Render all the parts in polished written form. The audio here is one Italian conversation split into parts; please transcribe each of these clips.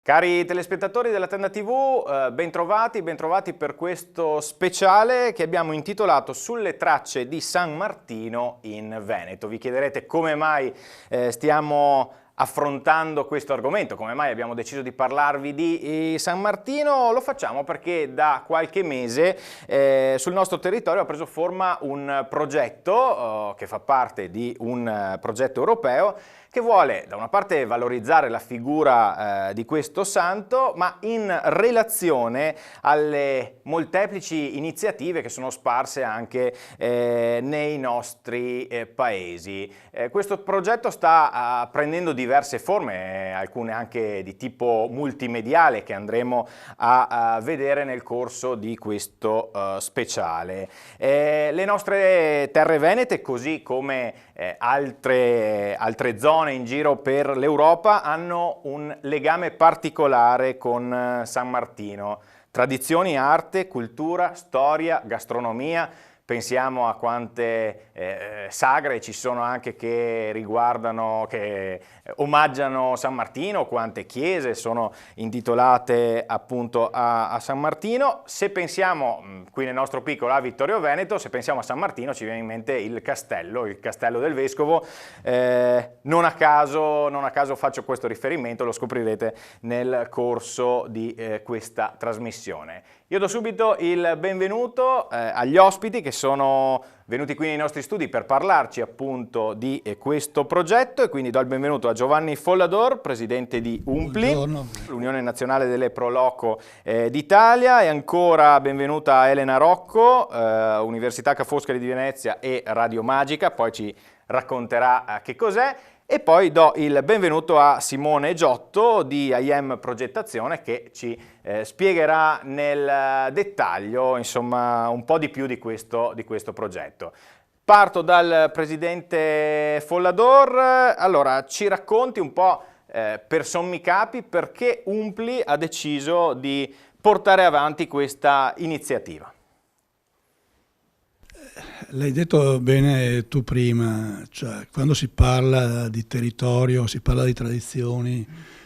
Cari telespettatori della Tenda TV, bentrovati per questo speciale che abbiamo intitolato Sulle tracce di San Martino in Veneto. Vi chiederete come mai stiamo affrontando questo argomento, come mai abbiamo deciso di parlarvi di San Martino. Lo facciamo perché da qualche mese sul nostro territorio ha preso forma un progetto che fa parte di un progetto europeo che vuole da una parte valorizzare la figura di questo santo, ma in relazione alle molteplici iniziative che sono sparse anche nei nostri paesi. Questo progetto sta prendendo diverse forme, alcune anche di tipo multimediale, che andremo a vedere nel corso di questo speciale. Le nostre terre venete, così come altre zone in giro per l'Europa, hanno un legame particolare con San Martino. Tradizioni, arte, cultura, storia, gastronomia. Pensiamo a quante sagre ci sono anche che riguardano, che omaggiano San Martino, quante chiese sono intitolate appunto a San Martino. Se pensiamo qui nel nostro piccolo a Vittorio Veneto, se pensiamo a San Martino ci viene in mente il castello del Vescovo. Non a caso faccio questo riferimento, lo scoprirete nel corso di questa trasmissione. Io do subito il benvenuto agli ospiti che sono venuti qui nei nostri studi per parlarci appunto di questo progetto, e quindi do il benvenuto a Giovanni Follador, presidente di UNPLI, l'Unione Nazionale delle Pro Loco d'Italia, e ancora benvenuta a Elena Rocco, Università Ca' Foscari di Venezia e Radio Magica, poi ci racconterà che cos'è. E poi do il benvenuto a Simone Giotto di IM Progettazione, che ci spiegherà nel dettaglio, insomma, un po' di più di questo progetto. Parto dal presidente Follador. Allora, ci racconti un po' per sommi capi perché UNPLI ha deciso di portare avanti questa iniziativa. L'hai detto bene tu prima, cioè quando si parla di territorio, si parla di tradizioni,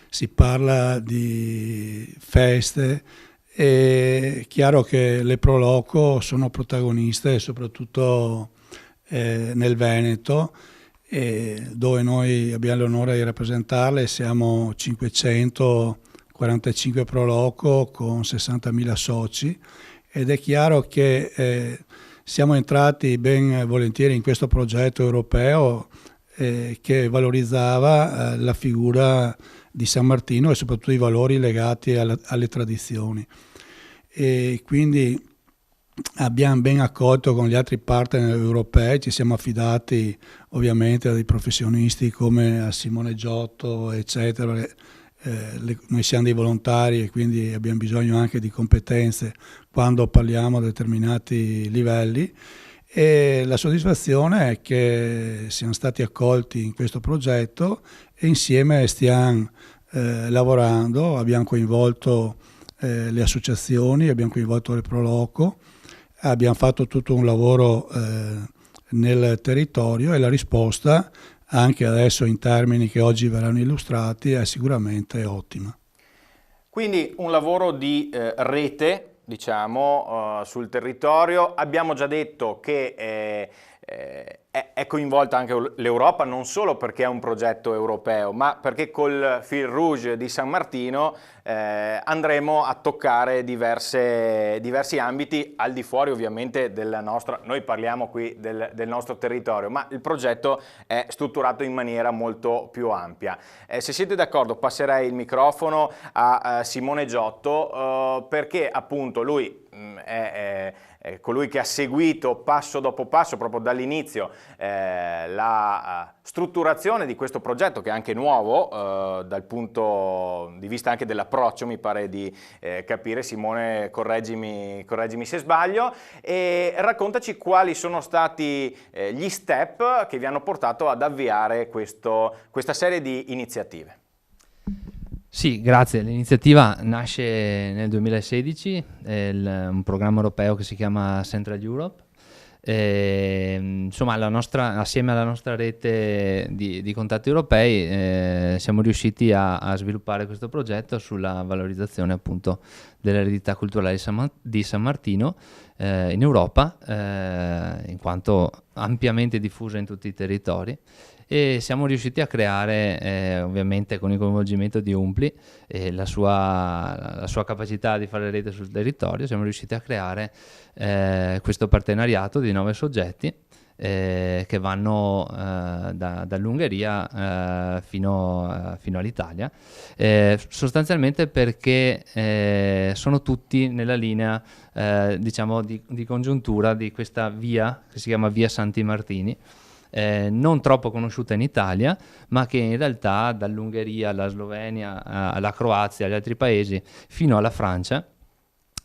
si parla di feste, è chiaro che le Pro Loco sono protagoniste soprattutto nel Veneto, dove noi abbiamo l'onore di rappresentarle. Siamo 545 Pro Loco con 60.000 soci, ed è chiaro che siamo entrati ben volentieri in questo progetto europeo che valorizzava la figura di San Martino e soprattutto i valori legati alle tradizioni. E quindi abbiamo ben accolto con gli altri partner europei, ci siamo affidati ovviamente a dei professionisti come a Simone Giotto, eccetera. Noi siamo dei volontari e quindi abbiamo bisogno anche di competenze quando parliamo a determinati livelli, e la soddisfazione è che siamo stati accolti in questo progetto e insieme stiamo lavorando. Abbiamo coinvolto le associazioni, abbiamo coinvolto le Pro Loco, abbiamo fatto tutto un lavoro nel territorio, e la risposta, anche adesso in termini che oggi verranno illustrati, è sicuramente ottima. Quindi un lavoro di rete, diciamo, sul territorio. Abbiamo già detto che è coinvolta anche l'Europa, non solo perché è un progetto europeo, ma perché col Fil Rouge di San Martino andremo a toccare diversi ambiti al di fuori ovviamente della nostra. Noi parliamo qui del nostro territorio, ma il progetto è strutturato in maniera molto più ampia. Se siete d'accordo, passerei il microfono a Simone Giotto, perché appunto lui è colui che ha seguito passo dopo passo, proprio dall'inizio, la strutturazione di questo progetto, che è anche nuovo dal punto di vista anche dell'approccio, mi pare di capire. Simone, correggimi se sbaglio, e raccontaci quali sono stati gli step che vi hanno portato ad avviare questa serie di iniziative. Sì, grazie. L'iniziativa nasce nel 2016, è un programma europeo che si chiama Central Europe, Insomma, assieme alla nostra rete di contatti europei siamo riusciti a sviluppare questo progetto sulla valorizzazione appunto dell'eredità culturale di San Martino in Europa, in quanto ampiamente diffusa in tutti i territori, e siamo riusciti a creare, ovviamente con il coinvolgimento di Umpli e la sua capacità di fare rete sul territorio, siamo riusciti a creare questo partenariato di 9 soggetti che vanno dall'Ungheria fino all'Italia, sostanzialmente perché sono tutti nella linea diciamo di congiuntura di questa via che si chiama Via Santi Martini, non troppo conosciuta in Italia, ma che in realtà dall'Ungheria alla Slovenia alla Croazia, agli altri paesi, fino alla Francia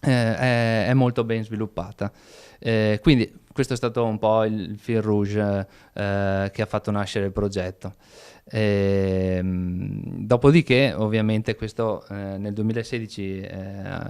è molto ben sviluppata. Quindi questo è stato un po' il fil rouge che ha fatto nascere il progetto. Dopodiché, ovviamente, nel 2016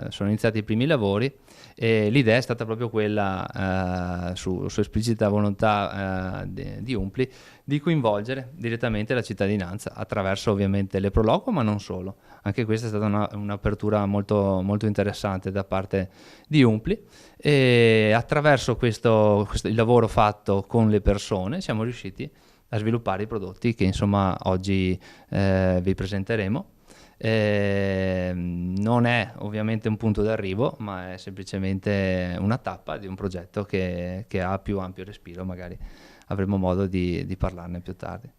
sono iniziati i primi lavori e l'idea è stata proprio quella, su esplicita volontà di Umpli, di coinvolgere direttamente la cittadinanza attraverso ovviamente le Proloquo, ma non solo. Anche questa è stata un'apertura molto, molto interessante da parte di Umpli, e attraverso il lavoro fatto con le persone siamo riusciti a sviluppare i prodotti che insomma oggi vi presenteremo. Non è ovviamente un punto d'arrivo, ma è semplicemente una tappa di un progetto che ha più ampio respiro. Magari avremo modo di parlarne più tardi.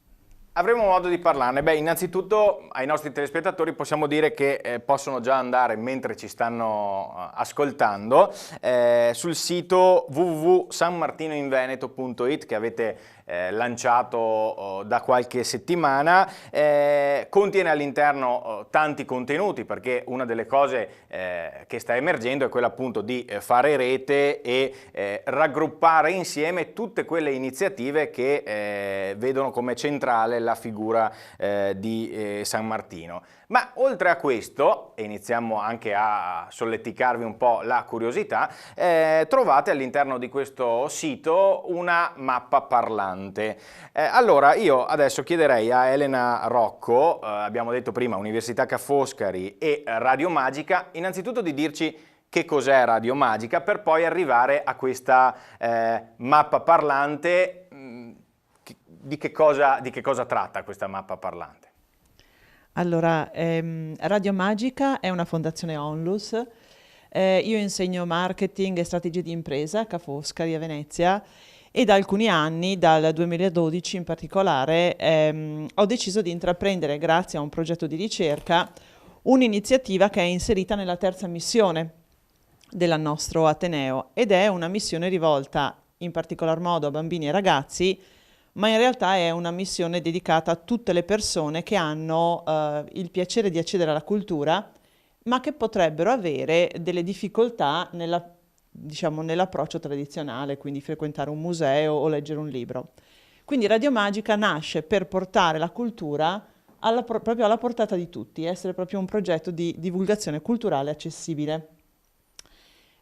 Avremo modo di parlarne. Beh, innanzitutto ai nostri telespettatori possiamo dire che possono già andare, mentre ci stanno ascoltando, sul sito www.sanmartinoinveneto.it che avete lanciato da qualche settimana. Contiene all'interno tanti contenuti, perché una delle cose che sta emergendo è quella appunto di fare rete e raggruppare insieme tutte quelle iniziative che vedono come centrale la figura di San Martino. Ma oltre a questo, e iniziamo anche a solleticarvi un po' la curiosità, trovate all'interno di questo sito una mappa parlante. Allora io adesso chiederei a Elena Rocco, abbiamo detto prima Università Ca' Foscari e Radio Magica, innanzitutto di dirci che cos'è Radio Magica, per poi arrivare a questa mappa parlante. Di che cosa tratta questa mappa parlante? Allora, Radio Magica è una fondazione Onlus. Io insegno marketing e strategie di impresa a Ca' Foscari a Venezia, e da alcuni anni, dal 2012 in particolare, ho deciso di intraprendere, grazie a un progetto di ricerca, un'iniziativa che è inserita nella terza missione del nostro Ateneo, ed è una missione rivolta in particolar modo a bambini e ragazzi, ma in realtà è una missione dedicata a tutte le persone che hanno il piacere di accedere alla cultura, ma che potrebbero avere delle difficoltà nell'approccio tradizionale, quindi frequentare un museo o leggere un libro. Quindi Radio Magica nasce per portare la cultura proprio alla portata di tutti, essere proprio un progetto di divulgazione culturale accessibile.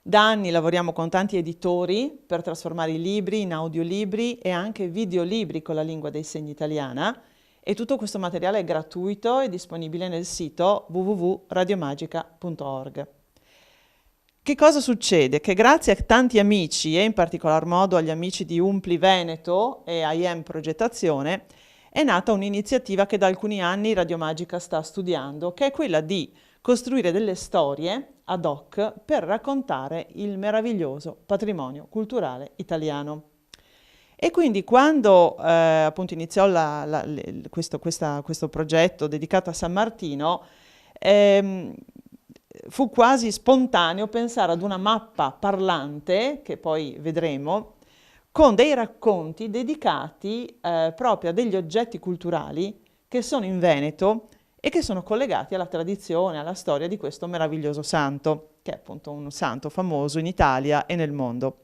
Da anni lavoriamo con tanti editori per trasformare i libri in audiolibri e anche videolibri con la lingua dei segni italiana, e tutto questo materiale è gratuito e disponibile nel sito www.radiomagica.org. Che cosa succede? Che grazie a tanti amici, e in particolar modo agli amici di Umpli Veneto e a IEM Progettazione, è nata un'iniziativa che da alcuni anni Radio Magica sta studiando, che è quella di costruire delle storie ad hoc per raccontare il meraviglioso patrimonio culturale italiano. E quindi quando appunto iniziò questo progetto dedicato a San Martino, fu quasi spontaneo pensare ad una mappa parlante, che poi vedremo, con dei racconti dedicati proprio a degli oggetti culturali che sono in Veneto e che sono collegati alla tradizione, alla storia di questo meraviglioso santo, che è appunto un santo famoso in Italia e nel mondo.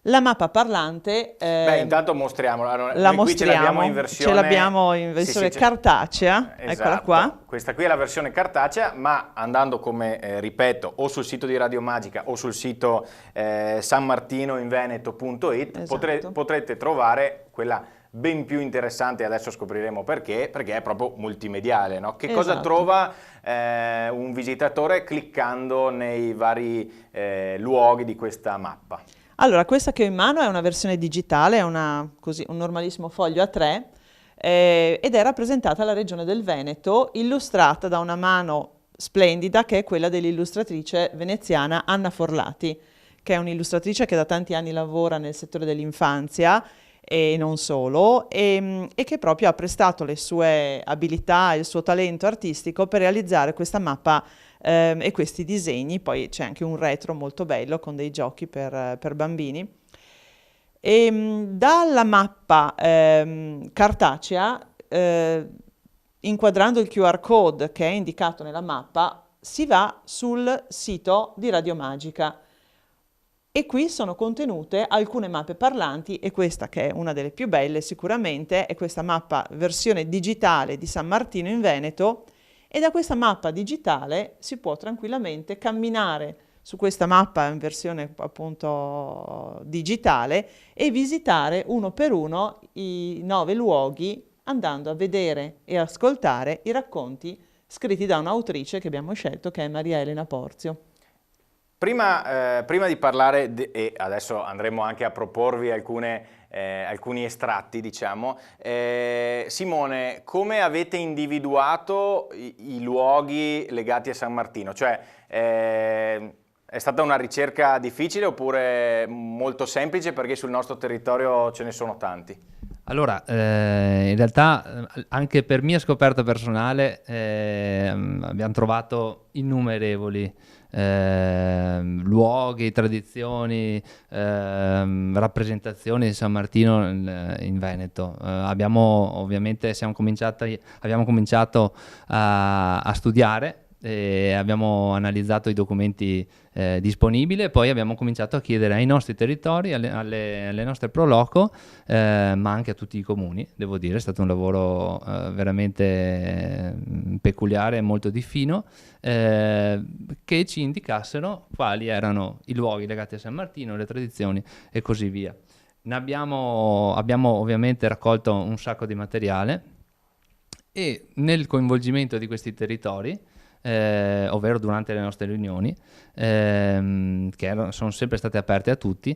La mappa parlante intanto mostriamola. la Noi qui ce l'abbiamo in versione, cartacea, esatto. Eccola qua. Questa qui è la versione cartacea, ma andando, come ripeto, o sul sito di Radio Magica o sul sito sanmartinoinveneto.it, Esatto. potrete trovare quella ben più interessante. Adesso scopriremo perché è proprio multimediale, no? Che cosa Esatto. trova un visitatore cliccando nei vari luoghi di questa mappa? Allora, questa che ho in mano è una versione digitale, è un normalissimo foglio A3 ed è rappresentata la regione del Veneto, illustrata da una mano splendida che è quella dell'illustratrice veneziana Anna Forlati, che è un'illustratrice che da tanti anni lavora nel settore dell'infanzia e non solo, e che proprio ha prestato le sue abilità e il suo talento artistico per realizzare questa mappa e questi disegni. Poi c'è anche un retro molto bello con dei giochi per bambini. Dalla mappa cartacea, inquadrando il QR code che è indicato nella mappa, si va sul sito di Radio Magica. E qui sono contenute alcune mappe parlanti, e questa, che è una delle più belle sicuramente, è questa mappa versione digitale di San Martino in Veneto, e da questa mappa digitale si può tranquillamente camminare su questa mappa in versione appunto digitale e visitare uno per uno i 9 luoghi, andando a vedere e ascoltare i racconti scritti da un'autrice che abbiamo scelto, che è Maria Elena Porzio. Prima di parlare, e adesso andremo anche a proporvi alcuni estratti, diciamo, Simone, come avete individuato i luoghi legati a San Martino? Cioè, è stata una ricerca difficile oppure molto semplice, perché sul nostro territorio ce ne sono tanti? Allora, in realtà anche per mia scoperta personale abbiamo trovato innumerevoli luoghi, tradizioni, rappresentazioni di San Martino in Veneto. Abbiamo cominciato a studiare e abbiamo analizzato i documenti disponibili, e poi abbiamo cominciato a chiedere ai nostri territori, alle nostre pro loco, ma anche a tutti i comuni. Devo dire, è stato un lavoro veramente peculiare e molto di fino, che ci indicassero quali erano i luoghi legati a San Martino, le tradizioni e così via. Abbiamo ovviamente raccolto un sacco di materiale, e nel coinvolgimento di questi territori, ovvero durante le nostre riunioni, che sono sempre state aperte a tutti,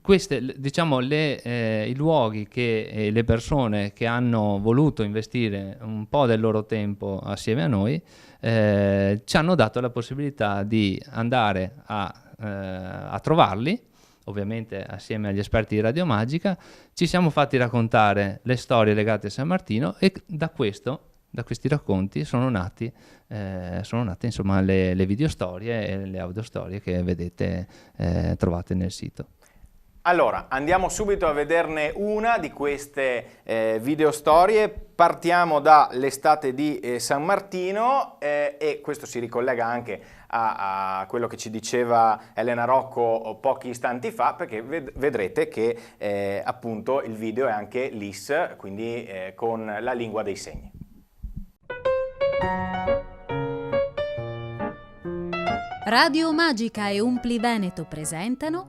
queste, diciamo, i luoghi e le persone che hanno voluto investire un po' del loro tempo assieme a noi, ci hanno dato la possibilità di andare a trovarli, ovviamente assieme agli esperti di Radio Magica. Ci siamo fatti raccontare le storie legate a San Martino, e da questi racconti sono nate insomma le videostorie e le audiostorie che vedete, trovate nel sito. Allora, andiamo subito a vederne una di queste videostorie. Partiamo dall'estate di San Martino, e questo si ricollega anche a quello che ci diceva Elena Rocco pochi istanti fa, perché vedrete che appunto il video è anche LIS, quindi con la lingua dei segni. Radio Magica e Umpli Veneto presentano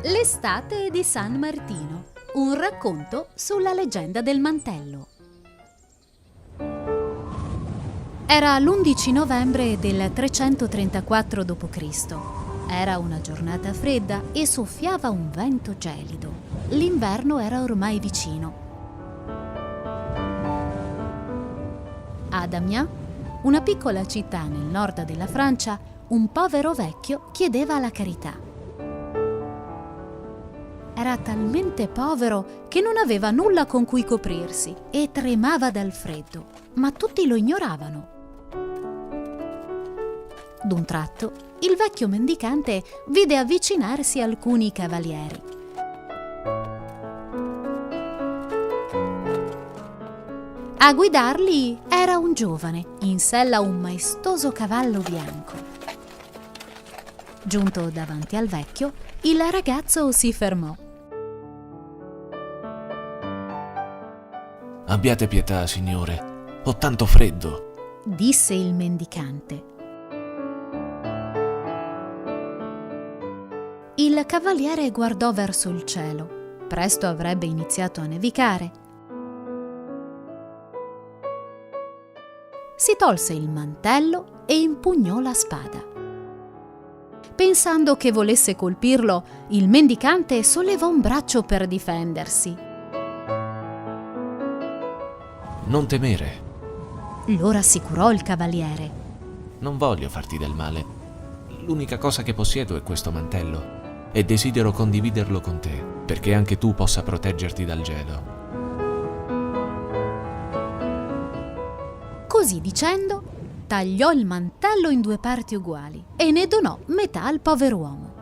L'estate di San Martino, un racconto sulla leggenda del mantello. Era l'11 novembre del 334 d.C. Era una giornata fredda e soffiava un vento gelido. L'inverno era ormai vicino. Ad Amiens, una piccola città nel nord della Francia, un povero vecchio chiedeva la carità. Era talmente povero che non aveva nulla con cui coprirsi e tremava dal freddo, ma tutti lo ignoravano. D'un tratto, il vecchio mendicante vide avvicinarsi alcuni cavalieri. A guidarli era un giovane, in sella un maestoso cavallo bianco. Giunto davanti al vecchio, il ragazzo si fermò. Abbiate pietà, signore, ho tanto freddo, disse il mendicante. Il cavaliere guardò verso il cielo. Presto avrebbe iniziato a nevicare. Si tolse il mantello e impugnò la spada. Pensando che volesse colpirlo, il mendicante sollevò un braccio per difendersi. non temere, Lo rassicurò il cavaliere. non voglio farti del male. L'unica cosa che possiedo è questo mantello e desidero condividerlo con te, perché anche tu possa proteggerti dal gelo. Così dicendo, tagliò il mantello in 2 parti uguali e ne donò metà al pover'uomo.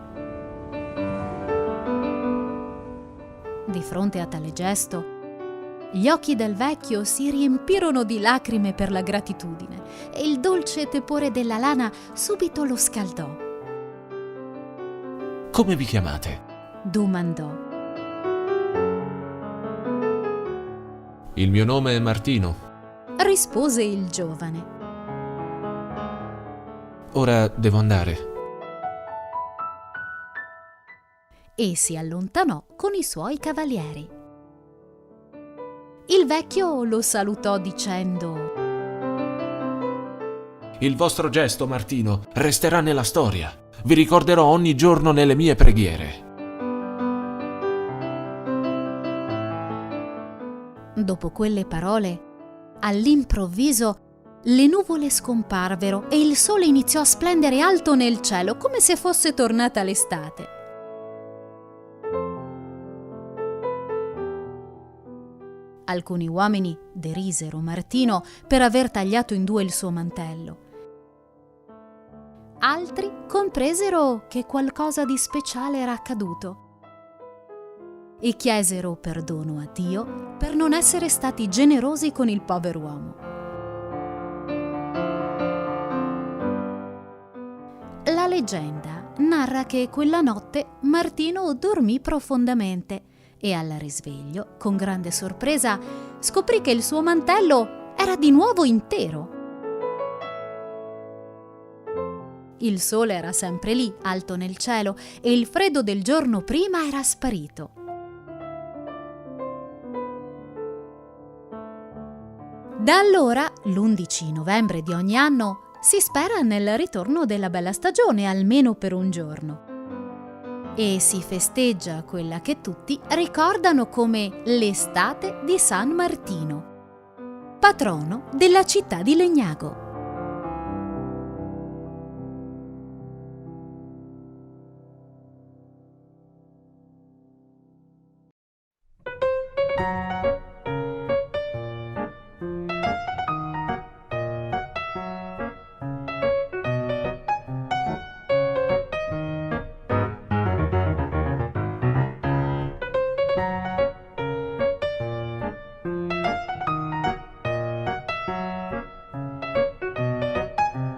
Di fronte a tale gesto, gli occhi del vecchio si riempirono di lacrime per la gratitudine e il dolce tepore della lana subito lo scaldò. Come vi chiamate? Domandò. Il mio nome è Martino. Rispose il giovane. Ora devo andare. E si allontanò con i suoi cavalieri. Il vecchio lo salutò dicendo: Il vostro gesto, Martino, resterà nella storia. Vi ricorderò ogni giorno nelle mie preghiere. Dopo quelle parole, all'improvviso le nuvole scomparvero e il sole iniziò a splendere alto nel cielo come se fosse tornata l'estate. Alcuni uomini derisero Martino per aver tagliato in 2 il suo mantello. Altri compresero che qualcosa di speciale era accaduto e chiesero perdono a Dio per non essere stati generosi con il pover'uomo. La leggenda narra che quella notte Martino dormì profondamente e al risveglio, con grande sorpresa, scoprì che il suo mantello era di nuovo intero. Il sole era sempre lì, alto nel cielo, e il freddo del giorno prima era sparito. Da allora, l'11 novembre di ogni anno, si spera nel ritorno della bella stagione, almeno per un giorno. E si festeggia quella che tutti ricordano come l'estate di San Martino, patrono della città di Legnago.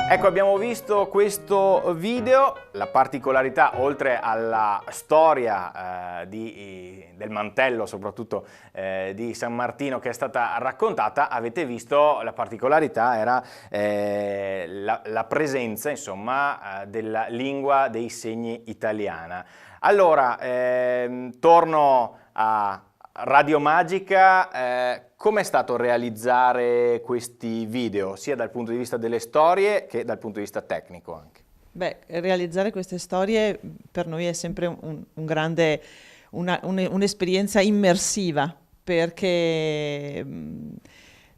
Ecco, abbiamo visto questo video, la particolarità, oltre alla storia del mantello, soprattutto di San Martino che è stata raccontata, avete visto la particolarità era la presenza, insomma, della lingua dei segni italiana. Allora, torno a Radio Magica. Come è stato realizzare questi video, sia dal punto di vista delle storie che dal punto di vista tecnico anche? Beh, realizzare queste storie per noi è sempre un'esperienza immersiva, perché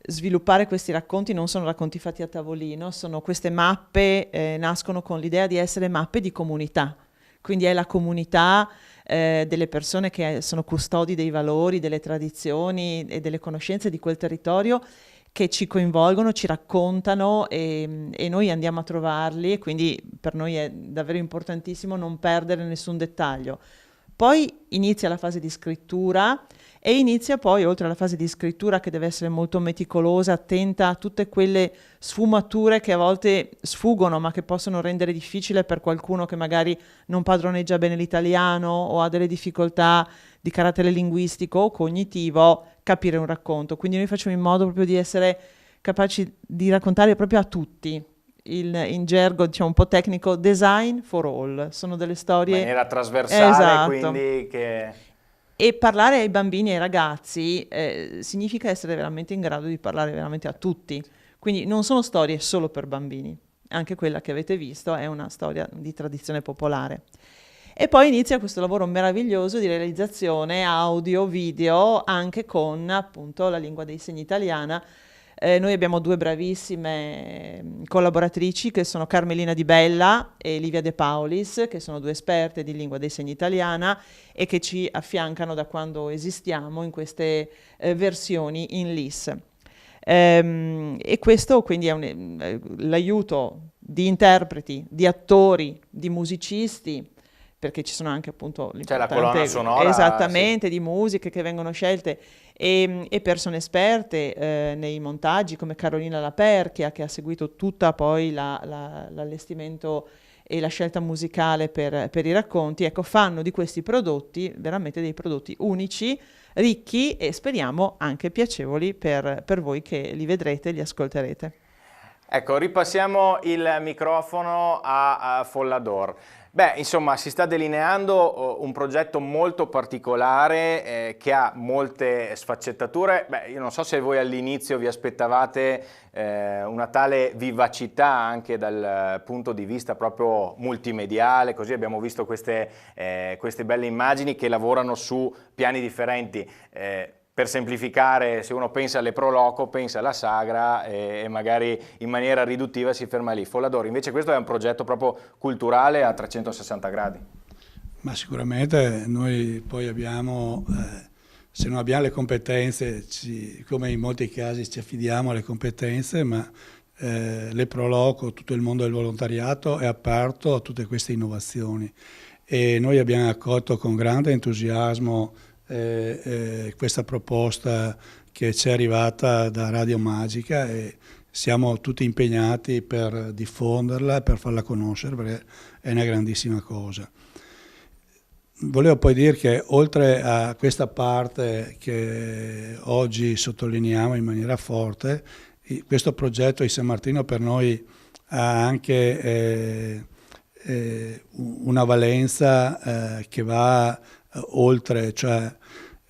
sviluppare questi racconti non sono racconti fatti a tavolino, sono queste mappe, nascono con l'idea di essere mappe di comunità, quindi è la comunità delle persone che sono custodi dei valori, delle tradizioni e delle conoscenze di quel territorio che ci coinvolgono, ci raccontano e noi andiamo a trovarli, e quindi per noi è davvero importantissimo non perdere nessun dettaglio. Poi inizia la fase di scrittura e inizia poi, oltre alla fase di scrittura che deve essere molto meticolosa, attenta a tutte quelle sfumature che a volte sfuggono ma che possono rendere difficile per qualcuno che magari non padroneggia bene l'italiano o ha delle difficoltà di carattere linguistico o cognitivo, capire un racconto. Quindi noi facciamo in modo proprio di essere capaci di raccontare proprio a tutti. In gergo, diciamo un po' tecnico, design for all, sono delle storie in maniera trasversale, esatto. Quindi che... E parlare ai bambini e ai ragazzi significa essere veramente in grado di parlare veramente a tutti, quindi non sono storie solo per bambini, anche quella che avete visto è una storia di tradizione popolare. E poi inizia questo lavoro meraviglioso di realizzazione audio, video, anche con appunto la lingua dei segni italiana. Noi abbiamo due bravissime collaboratrici che sono Carmelina Di Bella e Livia De Paulis, che sono due esperte di lingua dei segni italiana e che ci affiancano da quando esistiamo in queste versioni in LIS. E questo quindi è l'aiuto di interpreti, di attori, di musicisti, perché ci sono anche appunto la colonna sonora, esattamente, sì, di musiche che vengono scelte e persone esperte nei montaggi come Carolina Laperchia, che ha seguito tutta poi l'allestimento e la scelta musicale per i racconti. Ecco, fanno di questi prodotti veramente dei prodotti unici, ricchi e speriamo anche piacevoli per voi che li vedrete e li ascolterete. Ecco, ripassiamo il microfono a Follador. Beh, insomma, si sta delineando un progetto molto particolare che ha molte sfaccettature. Beh, io non so se voi all'inizio vi aspettavate una tale vivacità anche dal punto di vista proprio multimediale, così abbiamo visto queste belle immagini che lavorano su piani differenti. Per semplificare, se uno pensa alle Pro Loco, pensa alla Sagra e magari in maniera riduttiva si ferma lì. Follador, invece questo è un progetto proprio culturale a 360 gradi. Ma sicuramente noi poi abbiamo, se non abbiamo le competenze, come in molti casi ci affidiamo alle competenze, ma le Pro Loco, tutto il mondo del volontariato è aperto a tutte queste innovazioni e noi abbiamo accolto con grande entusiasmo questa proposta che ci è arrivata da Radio Magica e siamo tutti impegnati per diffonderla e per farla conoscere perché è una grandissima cosa. Volevo poi dire che oltre a questa parte che oggi sottolineiamo in maniera forte, questo progetto di San Martino per noi ha anche una valenza che va oltre, cioè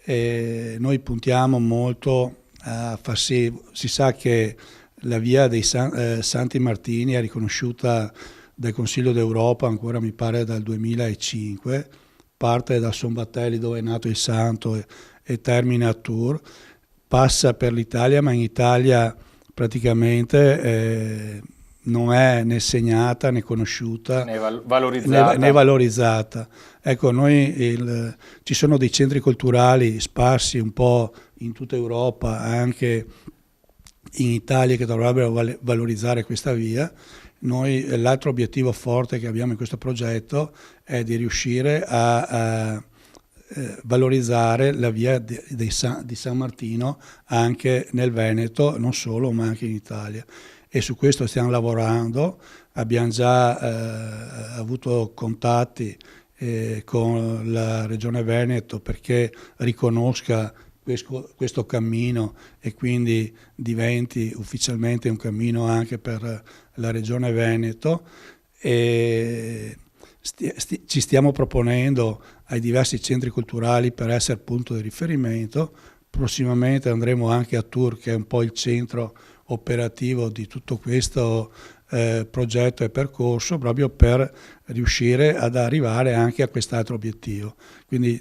noi puntiamo molto a far sì, si sa che la via dei Santi Martini è riconosciuta dal Consiglio d'Europa ancora mi pare dal 2005, parte da Sombattelli dove è nato il santo e termina a Tours, passa per l'Italia ma in Italia praticamente non è né segnata né conosciuta né valorizzata. Ecco, noi ci sono dei centri culturali sparsi un po' in tutta Europa, anche in Italia, che dovrebbero valorizzare questa via. Noi l'altro obiettivo forte che abbiamo in questo progetto è di riuscire a valorizzare la via di San Martino anche nel Veneto, non solo, ma anche in Italia. E su questo stiamo lavorando, abbiamo già avuto contatti con la Regione Veneto perché riconosca questo cammino e quindi diventi ufficialmente un cammino anche per la Regione Veneto e ci stiamo proponendo ai diversi centri culturali per essere punto di riferimento. Prossimamente andremo anche a Tours, che è un po' il centro operativo di tutto questo progetto e percorso, proprio per riuscire ad arrivare anche a quest'altro obiettivo. Quindi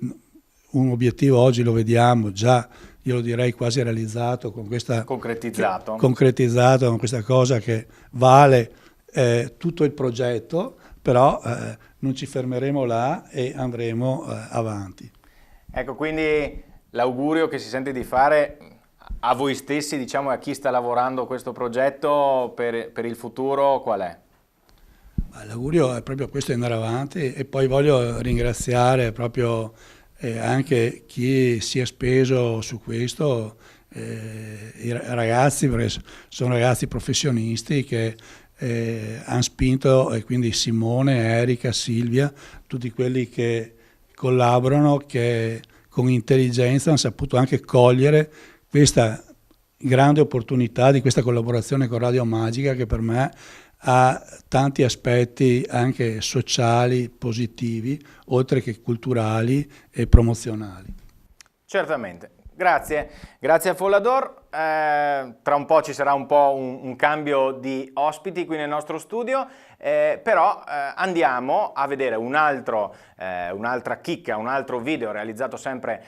un obiettivo oggi lo vediamo già, io lo direi quasi realizzato, con questa concretizzato con questa cosa che vale tutto il progetto, però non ci fermeremo là e andremo avanti. Ecco, quindi l'augurio che si sente di fare a voi stessi, diciamo, e a chi sta lavorando questo progetto per il futuro, qual è? L'augurio è proprio questo, andare avanti, e poi voglio ringraziare proprio anche chi si è speso su questo, i ragazzi, perché sono ragazzi professionisti che hanno spinto, e quindi Simone, Erika, Silvia, tutti quelli che collaborano, che con intelligenza hanno saputo anche cogliere questa grande opportunità di questa collaborazione con Radio Magica, che per me ha tanti aspetti anche sociali, positivi, oltre che culturali e promozionali. Certamente. Grazie a Follador. Tra un po' ci sarà un po' un cambio di ospiti qui nel nostro studio, però andiamo a vedere un'altra chicca, un altro video realizzato sempre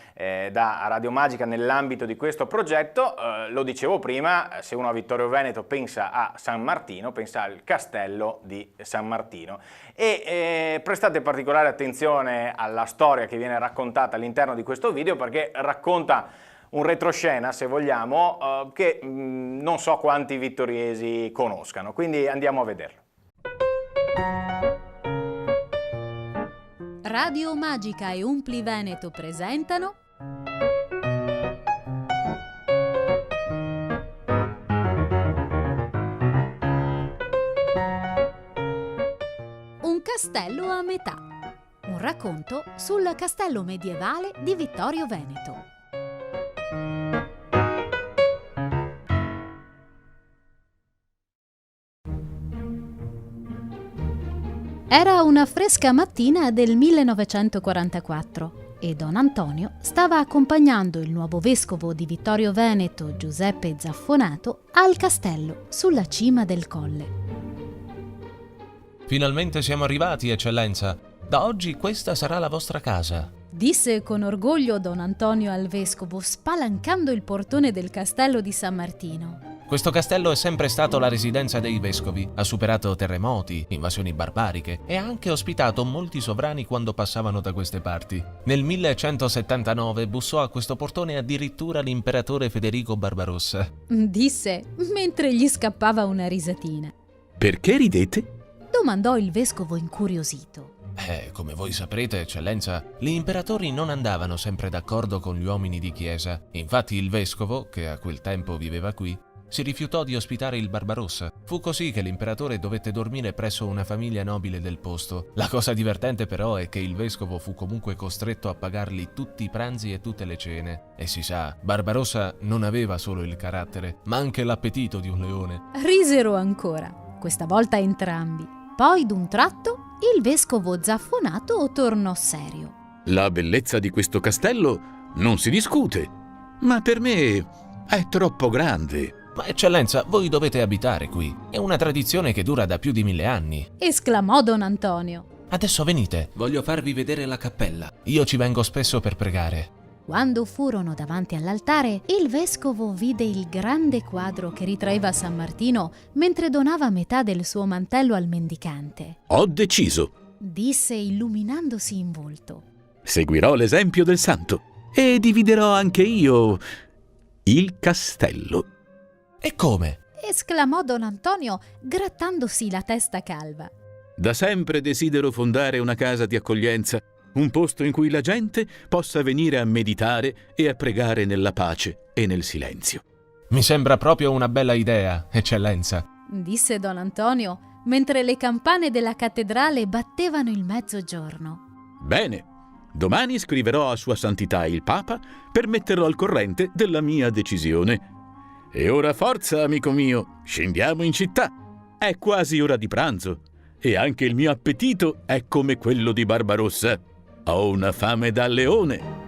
da Radio Magica nell'ambito di questo progetto. Lo dicevo prima, se uno a Vittorio Veneto pensa a San Martino, pensa al castello di San Martino, e prestate particolare attenzione alla storia che viene raccontata all'interno di questo video, perché racconta un retroscena, se vogliamo, che non so quanti vittoriesi conoscano, quindi andiamo a vederlo. Radio Magica e Umpli Veneto presentano Un castello a metà, un racconto sul castello medievale di Vittorio Veneto. Era una fresca mattina del 1944 e Don Antonio stava accompagnando il nuovo vescovo di Vittorio Veneto, Giuseppe Zaffonato, al castello sulla cima del colle. Finalmente siamo arrivati, eccellenza. Da oggi questa sarà la vostra casa. Disse con orgoglio Don Antonio al vescovo, spalancando il portone del castello di San Martino. Questo castello è sempre stato la residenza dei vescovi, ha superato terremoti, invasioni barbariche e ha anche ospitato molti sovrani quando passavano da queste parti. Nel 1179 bussò a questo portone addirittura l'imperatore Federico Barbarossa. Disse mentre gli scappava una risatina. Perché ridete? Domandò il vescovo incuriosito. Come voi saprete, eccellenza, gli imperatori non andavano sempre d'accordo con gli uomini di chiesa. Infatti il vescovo, che a quel tempo viveva qui, si rifiutò di ospitare il Barbarossa. Fu così che l'imperatore dovette dormire presso una famiglia nobile del posto. La cosa divertente però è che il vescovo fu comunque costretto a pagargli tutti i pranzi e tutte le cene. E si sa, Barbarossa non aveva solo il carattere, ma anche l'appetito di un leone. Risero ancora, questa volta entrambi. Poi d'un tratto il vescovo Zaffonato tornò serio. La bellezza di questo castello non si discute, ma per me è troppo grande. Ma eccellenza, voi dovete abitare qui. È una tradizione che dura da più di 1000 anni. Esclamò Don Antonio. Adesso venite, voglio farvi vedere la cappella. Io ci vengo spesso per pregare. Quando furono davanti all'altare, il vescovo vide il grande quadro che ritraeva San Martino mentre donava metà del suo mantello al mendicante. Ho deciso, Disse illuminandosi in volto. seguirò l'esempio del santo e dividerò anche io il castello. E come? Esclamò Don Antonio grattandosi la testa calva. Da sempre desidero fondare una casa di accoglienza, un posto in cui la gente possa venire a meditare e a pregare nella pace e nel silenzio. Mi sembra proprio una bella idea, eccellenza. Disse Don Antonio mentre le campane della cattedrale battevano il mezzogiorno. Bene, domani scriverò a Sua Santità il Papa per metterlo al corrente della mia decisione. E ora forza, amico mio, scendiamo in città. È quasi ora di pranzo e anche il mio appetito è come quello di Barbarossa. Ho una fame da leone.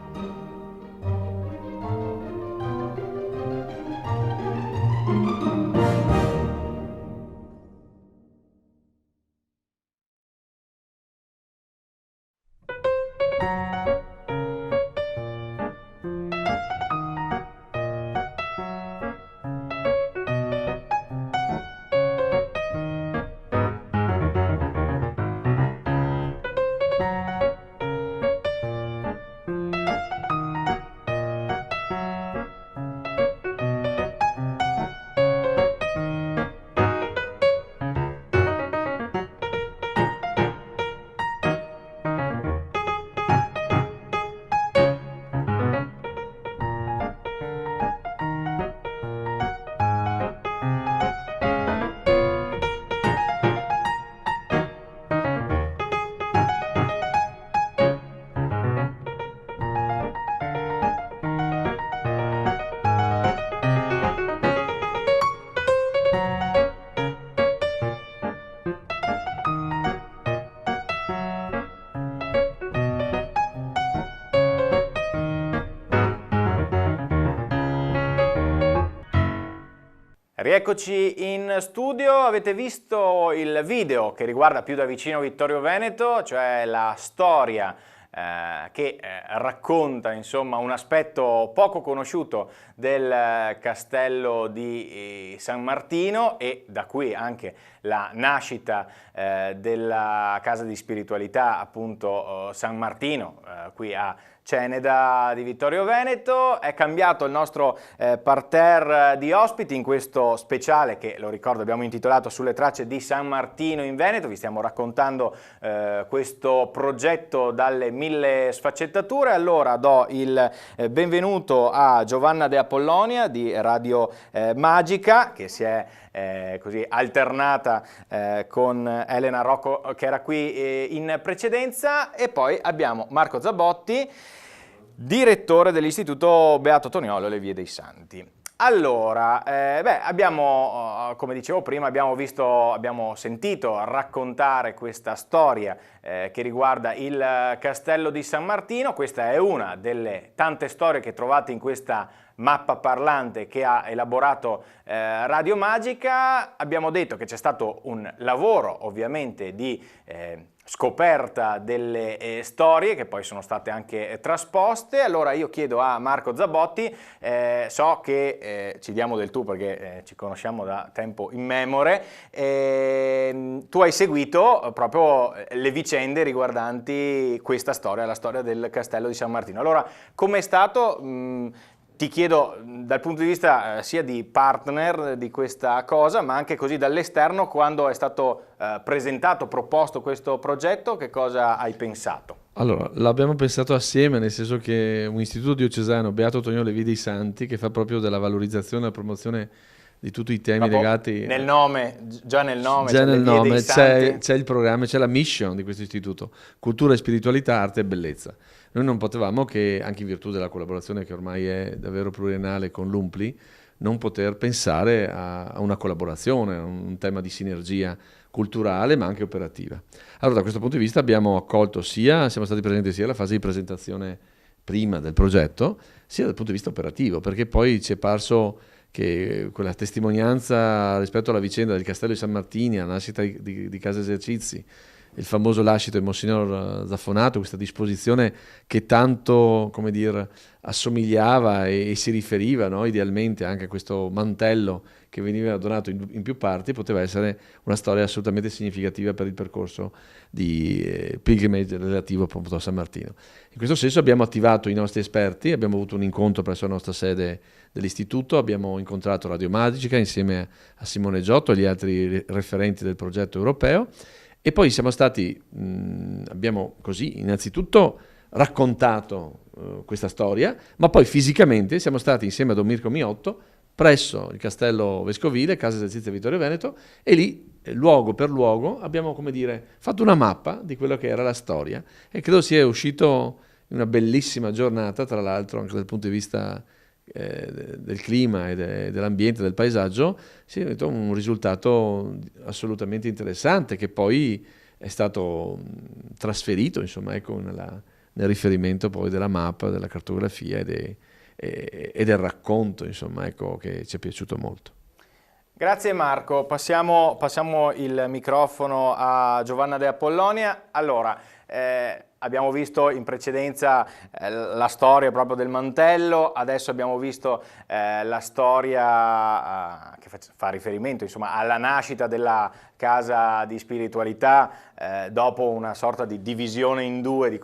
Rieccoci in studio, avete visto il video che riguarda più da vicino Vittorio Veneto, cioè la storia che racconta insomma un aspetto poco conosciuto del castello di San Martino e da qui anche la nascita della casa di spiritualità appunto San Martino qui a Ceneda di Vittorio Veneto. È cambiato il nostro parterre di ospiti in questo speciale che, lo ricordo, abbiamo intitolato Sulle tracce di San Martino in Veneto. Vi stiamo raccontando questo progetto dalle 1000 sfaccettature. Allora do il benvenuto a Giovanna De Apollonia di Radio Magica, che si è così alternata con Elena Rocco che era qui in precedenza, e poi abbiamo Marco Zabotti, direttore dell'Istituto Beato Toniolo Le Vie dei Santi. Allora, abbiamo, come dicevo prima, abbiamo sentito raccontare questa storia che riguarda il castello di San Martino. Questa è una delle tante storie che trovate in questa mappa parlante che ha elaborato Radio Magica. Abbiamo detto che c'è stato un lavoro ovviamente di scoperta delle storie che poi sono state anche trasposte. Allora io chiedo a Marco Zabotti, so che ci diamo del tu perché ci conosciamo da tempo immemore, tu hai seguito proprio le vicende riguardanti questa storia, la storia del castello di San Martino. Allora, com'è stato? Ti chiedo dal punto di vista sia di partner di questa cosa, ma anche così dall'esterno, quando è stato presentato, proposto questo progetto, che cosa hai pensato? Allora, l'abbiamo pensato assieme, nel senso che un istituto diocesano, Beato Toniolo Le Vie dei Santi, che fa proprio della valorizzazione e la promozione di tutti i temi proprio legati... Nel nome, già nel nome c'è il programma, c'è la mission di questo istituto, cultura e spiritualità, arte e bellezza. Noi non potevamo che, anche in virtù della collaborazione che ormai è davvero pluriennale con l'UMPLI, non poter pensare a una collaborazione, a un tema di sinergia culturale ma anche operativa. Allora, da questo punto di vista abbiamo accolto siamo stati presenti sia alla fase di presentazione prima del progetto, sia dal punto di vista operativo, perché poi ci è parso che quella testimonianza rispetto alla vicenda del castello di San Martino, la nascita di Casa Esercizi, il famoso lascito del Monsignor Zaffonato, questa disposizione che tanto, come dire, assomigliava e si riferiva, no, idealmente anche a questo mantello che veniva donato in più parti, poteva essere una storia assolutamente significativa per il percorso di pilgrimage relativo appunto a San Martino. In questo senso abbiamo attivato i nostri esperti, abbiamo avuto un incontro presso la nostra sede dell'istituto, abbiamo incontrato Radio Magica insieme a Simone Giotto e gli altri referenti del progetto europeo. E poi abbiamo così innanzitutto raccontato questa storia, ma poi fisicamente siamo stati insieme a Don Mirko Miotto presso il castello vescovile, Casa Esercizio Vittorio Veneto, e lì, luogo per luogo, abbiamo, come dire, fatto una mappa di quello che era la storia e credo sia uscito in una bellissima giornata, tra l'altro anche dal punto di vista del clima e dell'ambiente, del paesaggio, si è venuto un risultato assolutamente interessante che poi è stato trasferito, insomma, ecco, nel riferimento poi della mappa, della cartografia e del racconto, insomma, ecco, che ci è piaciuto molto. Grazie Marco, passiamo il microfono a Giovanna De Apollonia. Allora, abbiamo visto in precedenza la storia proprio del mantello, adesso abbiamo visto la storia che fa riferimento insomma alla nascita della casa di spiritualità dopo una sorta di divisione in due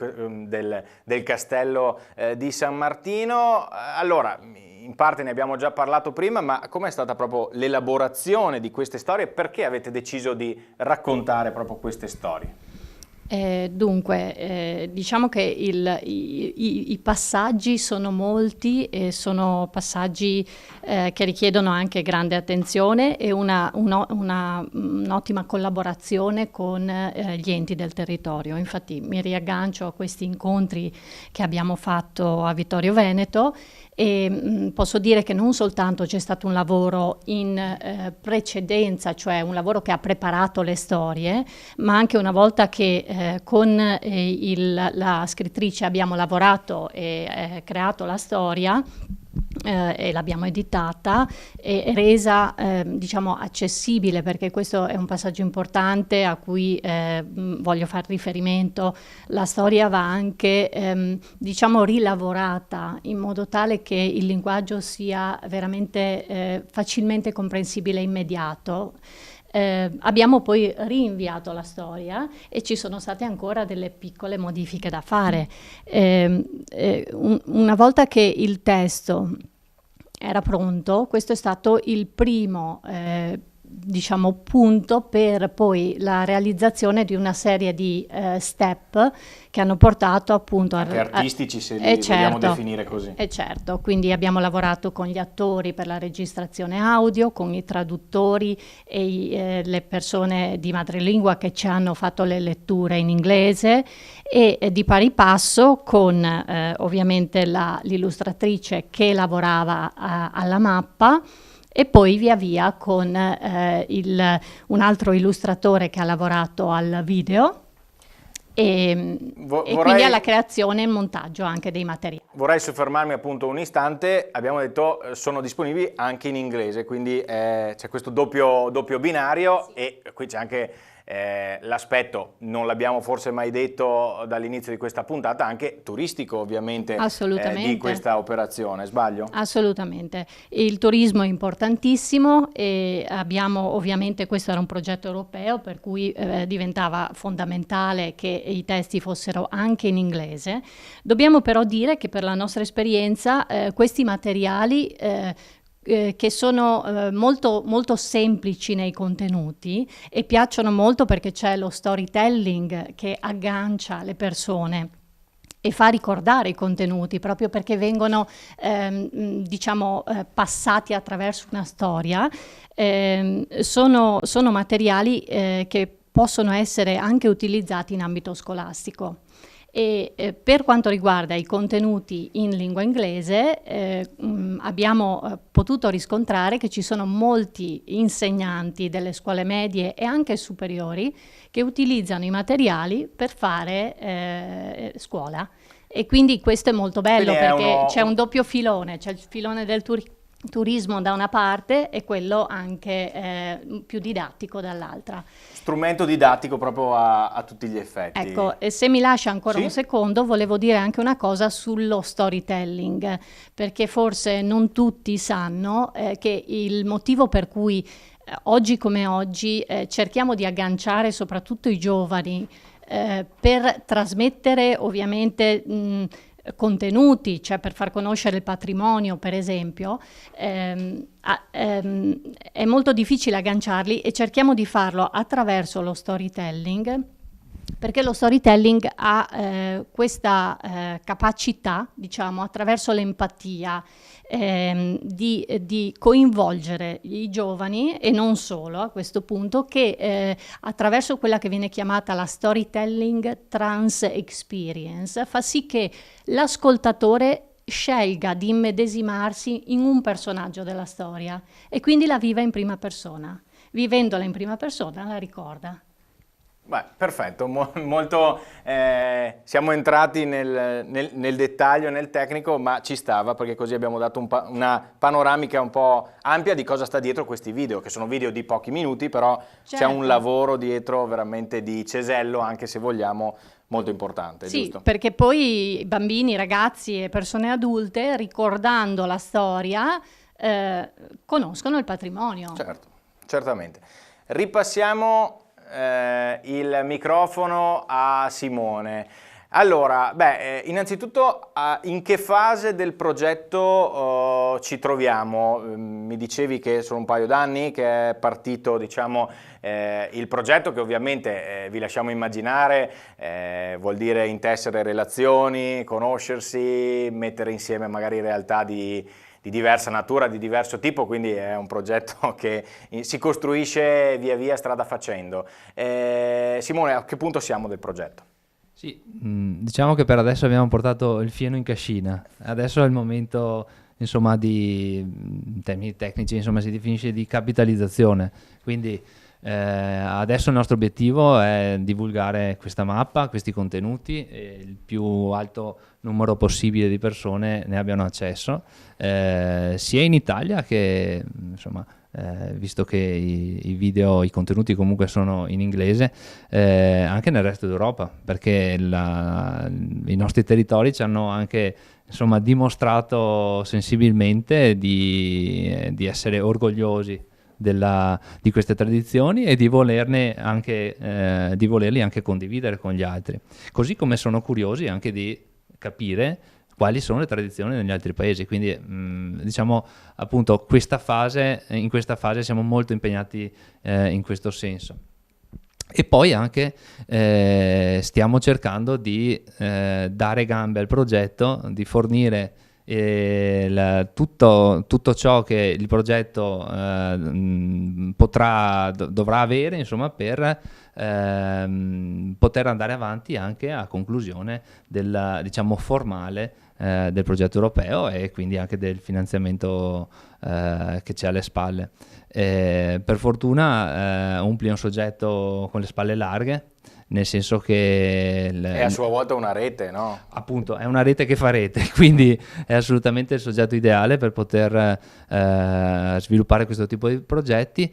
del castello di San Martino. Allora, in parte ne abbiamo già parlato prima, ma com'è stata proprio l'elaborazione di queste storie? Perché avete deciso di raccontare proprio queste storie? Diciamo che i passaggi sono molti e sono passaggi che richiedono anche grande attenzione e un'ottima collaborazione con gli enti del territorio. Infatti mi riaggancio a questi incontri che abbiamo fatto a Vittorio Veneto e posso dire che non soltanto c'è stato un lavoro in precedenza, cioè un lavoro che ha preparato le storie, ma anche una volta che con la scrittrice abbiamo lavorato e creato la storia, e l'abbiamo editata e resa diciamo accessibile, perché questo è un passaggio importante a cui voglio fare riferimento. La storia va anche diciamo rilavorata in modo tale che il linguaggio sia veramente facilmente comprensibile e immediato. Abbiamo poi rinviato la storia e ci sono state ancora delle piccole modifiche da fare. Una volta che il testo era pronto, questo è stato il primo diciamo punto per poi la realizzazione di una serie di step che hanno portato appunto anche artistici, se li vogliamo definire così. Certo, quindi abbiamo lavorato con gli attori per la registrazione audio, con i traduttori e le persone di madrelingua che ci hanno fatto le letture in inglese, e di pari passo con ovviamente l'illustratrice che lavorava alla mappa, e poi via via con un altro illustratore che ha lavorato al video e quindi alla creazione e il montaggio anche dei materiali. Vorrei soffermarmi appunto un istante. Abbiamo detto sono disponibili anche in inglese, quindi c'è questo doppio binario, sì. E qui c'è anche l'aspetto, non l'abbiamo forse mai detto dall'inizio di questa puntata, anche turistico ovviamente di questa operazione, sbaglio? Assolutamente, il turismo è importantissimo e abbiamo ovviamente, questo era un progetto europeo per cui diventava fondamentale che i testi fossero anche in inglese. Dobbiamo però dire che per la nostra esperienza questi materiali che sono molto, molto semplici nei contenuti e piacciono molto perché c'è lo storytelling che aggancia le persone e fa ricordare i contenuti, proprio perché vengono diciamo passati attraverso una storia. Sono materiali che possono essere anche utilizzati in ambito scolastico. E per quanto riguarda i contenuti in lingua inglese abbiamo potuto riscontrare che ci sono molti insegnanti delle scuole medie e anche superiori che utilizzano i materiali per fare scuola, e quindi questo è molto bello, perché c'è un doppio filone, c'è il filone del turismo da una parte e quello anche più didattico dall'altra. Strumento didattico proprio a tutti gli effetti. Ecco, e se mi lascia ancora un secondo, volevo dire anche una cosa sullo storytelling, perché forse non tutti sanno che il motivo per cui oggi come oggi cerchiamo di agganciare soprattutto i giovani per trasmettere ovviamente contenuti, cioè per far conoscere il patrimonio per esempio, è molto difficile agganciarli, e cerchiamo di farlo attraverso lo storytelling, perché lo storytelling ha questa capacità, diciamo, attraverso l'empatia di coinvolgere i giovani, e non solo a questo punto, che attraverso quella che viene chiamata la storytelling trance experience fa sì che l'ascoltatore scelga di immedesimarsi in un personaggio della storia e quindi la viva in prima persona. Vivendola in prima persona la ricorda. Beh, perfetto, molto, siamo entrati nel dettaglio, nel tecnico, ma ci stava, perché così abbiamo dato una panoramica un po' ampia di cosa sta dietro questi video, che sono video di pochi minuti, però c'è un lavoro dietro veramente di cesello, anche se vogliamo, molto importante, sì, giusto? Perché poi bambini, ragazzi e persone adulte, ricordando la storia, conoscono il patrimonio. Certo, certamente. Ripassiamo il microfono a Simone. Allora, innanzitutto in che fase del progetto ci troviamo? Mi dicevi che sono un paio d'anni che è partito, diciamo, il progetto, che ovviamente vi lasciamo immaginare vuol dire intessere relazioni, conoscersi, mettere insieme magari realtà di diversa natura, di diverso tipo, quindi è un progetto che si costruisce via via strada facendo. Simone, a che punto siamo del progetto? Sì, diciamo che per adesso abbiamo portato il fieno in cascina, adesso è il momento, insomma, in termini tecnici, insomma, si definisce di capitalizzazione, quindi Adesso il nostro obiettivo è divulgare questa mappa, questi contenuti, e il più alto numero possibile di persone ne abbiano accesso, sia in Italia che, insomma, visto che i video, i contenuti comunque sono in inglese, anche nel resto d'Europa, perché i nostri territori ci hanno anche, insomma, dimostrato sensibilmente di essere orgogliosi di queste tradizioni e di volerli anche condividere con gli altri, così come sono curiosi anche di capire quali sono le tradizioni negli altri paesi. Quindi diciamo appunto in questa fase siamo molto impegnati in questo senso. E poi anche stiamo cercando di dare gambe al progetto, di fornire tutto ciò che il progetto dovrà avere, insomma, per poter andare avanti anche a conclusione diciamo formale del progetto europeo, e quindi anche del finanziamento che c'è alle spalle. Per fortuna Umpli è un soggetto con le spalle larghe, nel senso che è a sua volta una rete, no? Appunto, è una rete che fa rete, quindi è assolutamente il soggetto ideale per poter sviluppare questo tipo di progetti,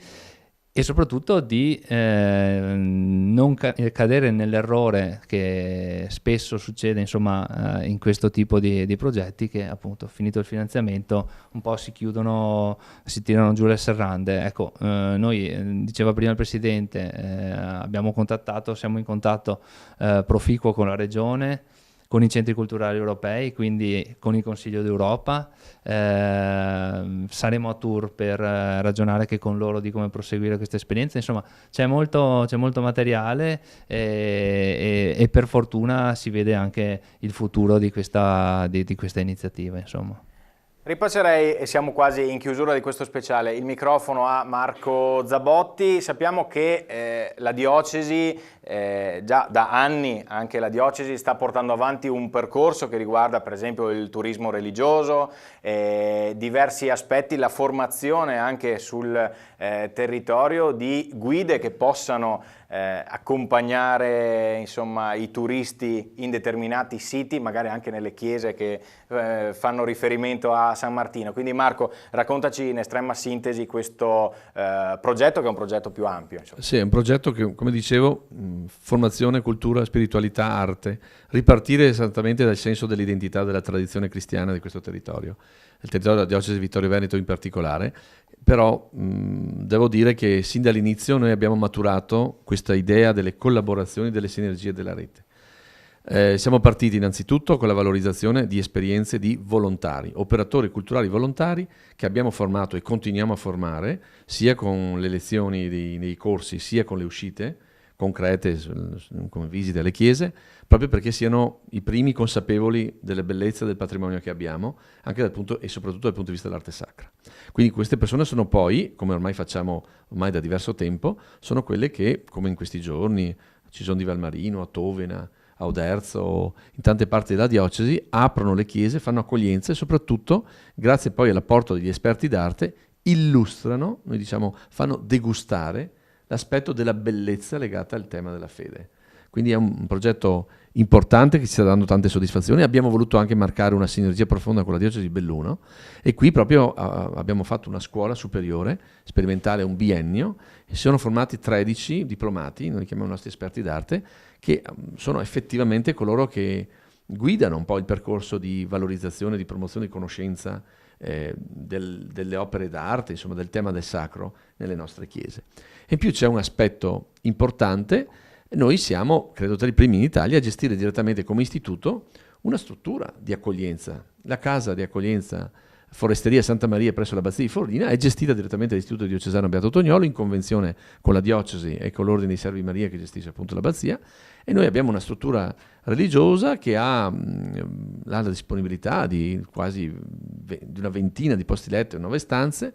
e soprattutto di non cadere nell'errore che spesso succede, insomma, in questo tipo di progetti, che appunto, finito il finanziamento, un po' si chiudono, si tirano giù le serrande. Ecco, noi, diceva prima il Presidente, siamo in contatto proficuo con la Regione, con i centri culturali europei, quindi con il Consiglio d'Europa. Saremo a Tours per ragionare anche con loro di come proseguire questa esperienza. Insomma, c'è molto materiale, e per fortuna si vede anche il futuro di questa iniziativa, insomma. Ripasserei, e siamo quasi in chiusura di questo speciale, il microfono a Marco Zabotti. Sappiamo che la diocesi, già da anni anche la diocesi sta portando avanti un percorso che riguarda per esempio il turismo religioso, diversi aspetti, la formazione anche sul territorio di guide che possano accompagnare, insomma, i turisti in determinati siti, magari anche nelle chiese che fanno riferimento a San Martino. Quindi Marco, raccontaci in estrema sintesi questo progetto, che è un progetto più ampio, insomma. Sì, è un progetto che, come dicevo, formazione, cultura, spiritualità, arte, ripartire esattamente dal senso dell'identità della tradizione cristiana di questo territorio, il territorio della diocesi di Vittorio Veneto in particolare. Però devo dire che sin dall'inizio noi abbiamo maturato questa idea delle collaborazioni, delle sinergie della rete. Siamo partiti innanzitutto con la valorizzazione di esperienze di volontari, operatori culturali volontari, che abbiamo formato e continuiamo a formare, sia con le lezioni nei corsi, sia con le uscite concrete come visite alle chiese, proprio perché siano i primi consapevoli delle bellezze del patrimonio che abbiamo, anche e soprattutto dal punto di vista dell'arte sacra. Quindi queste persone sono poi, come ormai facciamo da diverso tempo, sono quelle che, come in questi giorni, ci sono di Valmarino, a Tovena, a Oderzo, in tante parti della diocesi, aprono le chiese, fanno accoglienza e soprattutto, grazie poi all'apporto degli esperti d'arte, illustrano, noi diciamo, fanno degustare l'aspetto della bellezza legata al tema della fede. Quindi è un progetto importante che ci sta dando tante soddisfazioni. Abbiamo voluto anche marcare una sinergia profonda con la diocesi di Belluno, e qui proprio abbiamo fatto una scuola superiore sperimentale, un biennio, e si sono formati 13 diplomati, noi li chiamiamo i nostri esperti d'arte, che sono effettivamente coloro che guidano un po' il percorso di valorizzazione, di promozione di conoscenza delle opere d'arte, insomma del tema del sacro nelle nostre chiese. E in più c'è un aspetto importante: noi siamo, credo, tra i primi in Italia a gestire direttamente come istituto una struttura di accoglienza. La casa di accoglienza Foresteria Santa Maria presso l'Abbazia di Forlina è gestita direttamente dall'Istituto Diocesano Beato Tognolo, in convenzione con la diocesi e con l'Ordine dei Servi Maria che gestisce appunto l'Abbazia, e noi abbiamo una struttura religiosa che ha la disponibilità di quasi di una ventina di posti letto e 9 stanze,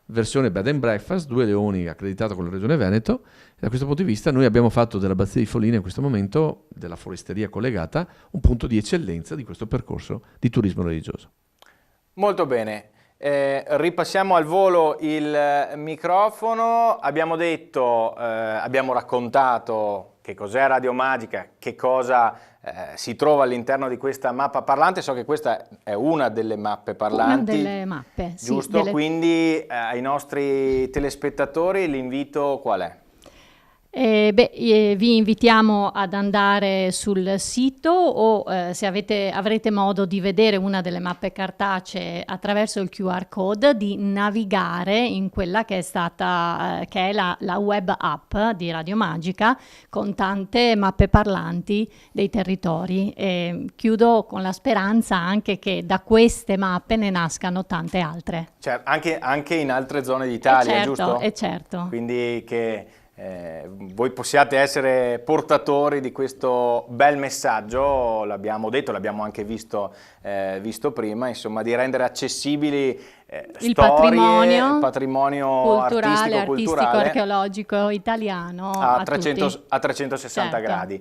versione bed and breakfast, 2 leoni accreditato con la Regione Veneto, e da questo punto di vista noi abbiamo fatto dell'Abbazia di Forlina in questo momento, della foresteria collegata, un punto di eccellenza di questo percorso di turismo religioso. Molto bene. Ripassiamo al volo il microfono. Abbiamo detto, abbiamo raccontato che cos'è Radio Magica, che cosa si trova all'interno di questa mappa parlante. So che questa è una delle mappe parlanti. Una delle mappe, sì. Giusto? Quindi ai nostri telespettatori l'invito qual è? Vi invitiamo ad andare sul sito o se avrete modo di vedere una delle mappe cartacee attraverso il QR code, di navigare in quella che è la web app di Radio Magica, con tante mappe parlanti dei territori. E chiudo con la speranza anche che da queste mappe ne nascano tante altre. Cioè, anche in altre zone d'Italia, certo, giusto? Certo. Quindi che voi possiate essere portatori di questo bel messaggio, l'abbiamo detto, l'abbiamo anche visto prima, insomma, di rendere accessibili il patrimonio culturale, artistico, archeologico italiano a 360 certo. gradi.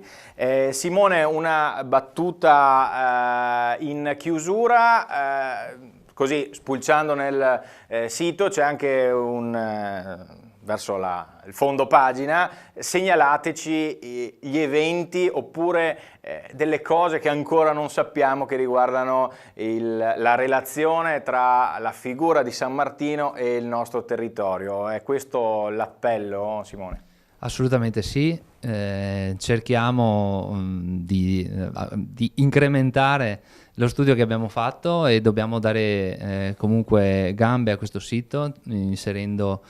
Simone, una battuta in chiusura, così spulciando nel sito c'è anche verso il fondo pagina, segnalateci gli eventi oppure delle cose che ancora non sappiamo che riguardano la relazione tra la figura di San Martino e il nostro territorio. È questo l'appello, Simone? Assolutamente sì, cerchiamo di incrementare lo studio che abbiamo fatto e dobbiamo dare comunque gambe a questo sito, inserendo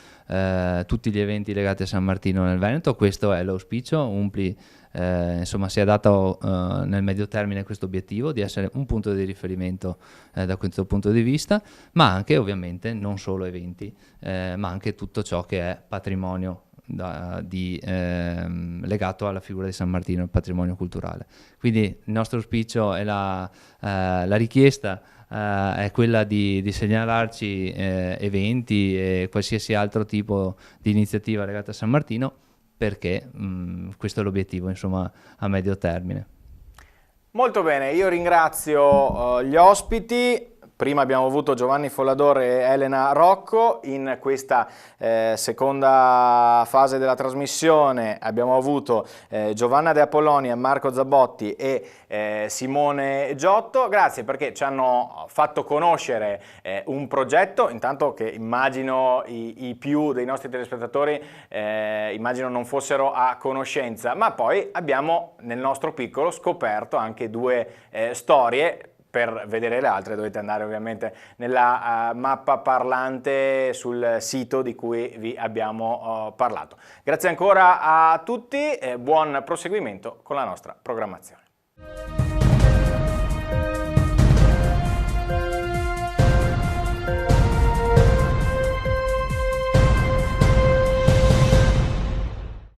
tutti gli eventi legati a San Martino nel Veneto. Questo è l'auspicio. Umpli insomma si è dato nel medio termine questo obiettivo di essere un punto di riferimento da questo punto di vista, ma anche ovviamente non solo eventi, ma anche tutto ciò che è patrimonio legato alla figura di San Martino, il patrimonio culturale. Quindi il nostro auspicio e la richiesta è quella di segnalarci eventi e qualsiasi altro tipo di iniziativa legata a San Martino, perché questo è l'obiettivo, insomma, a medio termine. Molto bene, io ringrazio gli ospiti. Prima abbiamo avuto Giovanni Follador e Elena Rocco. In questa seconda fase della trasmissione abbiamo avuto Giovanna De Apollonia, Marco Zabotti e Simone Giotto. Grazie perché ci hanno fatto conoscere un progetto, intanto che immagino i più dei nostri telespettatori immagino non fossero a conoscenza, ma poi abbiamo nel nostro piccolo scoperto anche due storie. Per vedere le altre dovete andare ovviamente nella mappa parlante sul sito di cui vi abbiamo parlato. Grazie ancora a tutti e buon proseguimento con la nostra programmazione.